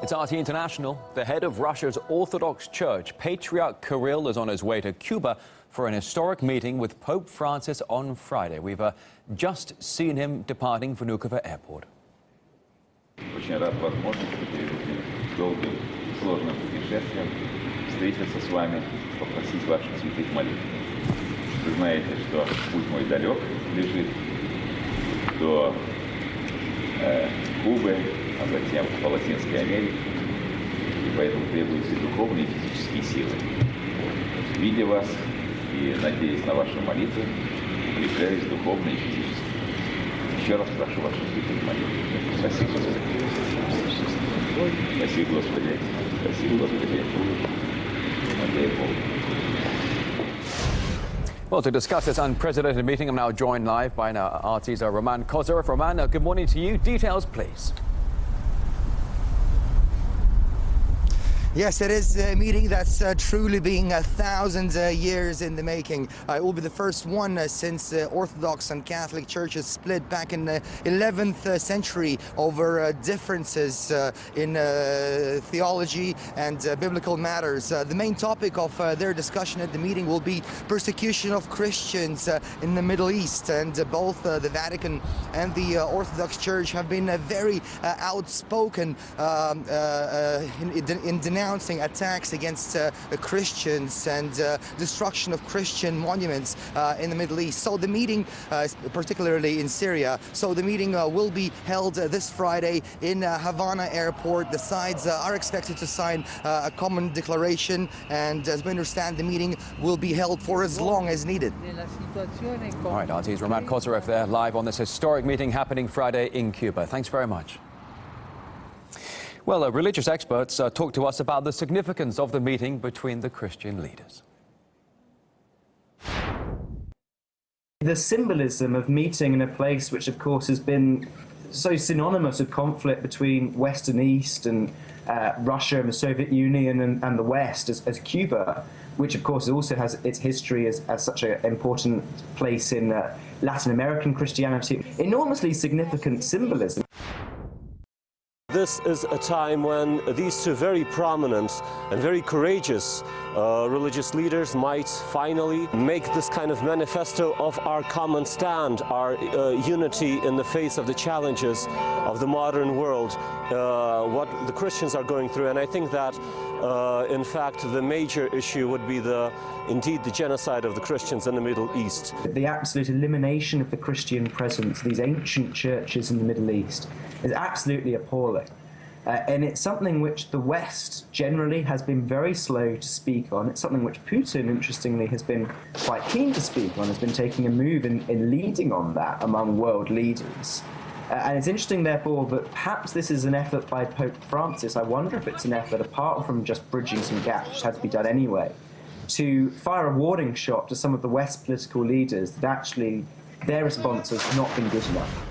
It's RT International. The head of Russia's Orthodox Church, Patriarch Kiril, is on his way to Cuba for an historic meeting with Pope Francis on Friday. We've just seen him departing Vnukovo Airport. Очень рад возможности перед долгим и сложным путешествием встретиться с вами, попросить ваших святых молитв. Вы знаете, что путь мой далек лежит до Кубы, а затем по Латинской Америке, и поэтому требуются и духовные, и физические силы. Видя вас и надеясь на ваши молитвы, увлекаюсь духовно и физически. Еще раз прошу ваших святых молитв. Спасибо, Господи. Спасибо, Господи. Спасибо, Господи. Надеюсь, Богу. Well, to discuss this unprecedented meeting, I'm now joined live by RT's Roman Kozyrev. Roman, good morning to you. Details, please. Yes, it is a meeting that's truly being thousands of years in the making. It will be the first one since Orthodox and Catholic churches split back in the 11th century over differences in theology and biblical matters. The main topic of their discussion at the meeting will be persecution of Christians in the Middle East, and both the Vatican and the Orthodox Church have been very outspoken in denouncing attacks against Christians and destruction of Christian monuments in the Middle East. So the meeting, particularly in Syria, so the meeting will be held this Friday in Havana Airport. The sides are expected to sign a common declaration, and as we understand, the meeting will be held for as long as needed. All right, RT's Roman Kozyrev there, live on this historic meeting happening Friday in Cuba. Thanks very much. Well, religious experts talk to us about the significance of the meeting between the Christian leaders. The symbolism of meeting in a place which, of course, has been so synonymous with conflict between West and East, and Russia and the Soviet Union and the West as Cuba, which, of course, also has its history as such an important place in Latin American Christianity. Enormously significant symbolism. This is a time when these two very prominent and very courageous religious leaders might finally make this kind of manifesto of our common stand, our unity in the face of the challenges of the modern world, what the Christians are going through. And I think that, in fact, the major issue would be indeed the genocide of the Christians in the Middle East. The absolute elimination of the Christian presence, these ancient churches in the Middle East, is absolutely appalling. And it's something which the West generally has been very slow to speak on. It's something which Putin, interestingly, has been quite keen to speak on, has been taking a move in leading on that among world leaders. And it's interesting, therefore, that perhaps this is an effort by Pope Francis. I wonder if it's an effort, apart from just bridging some gaps, which had to be done anyway, to fire a warning shot to some of the West political leaders that actually their response has not been good enough.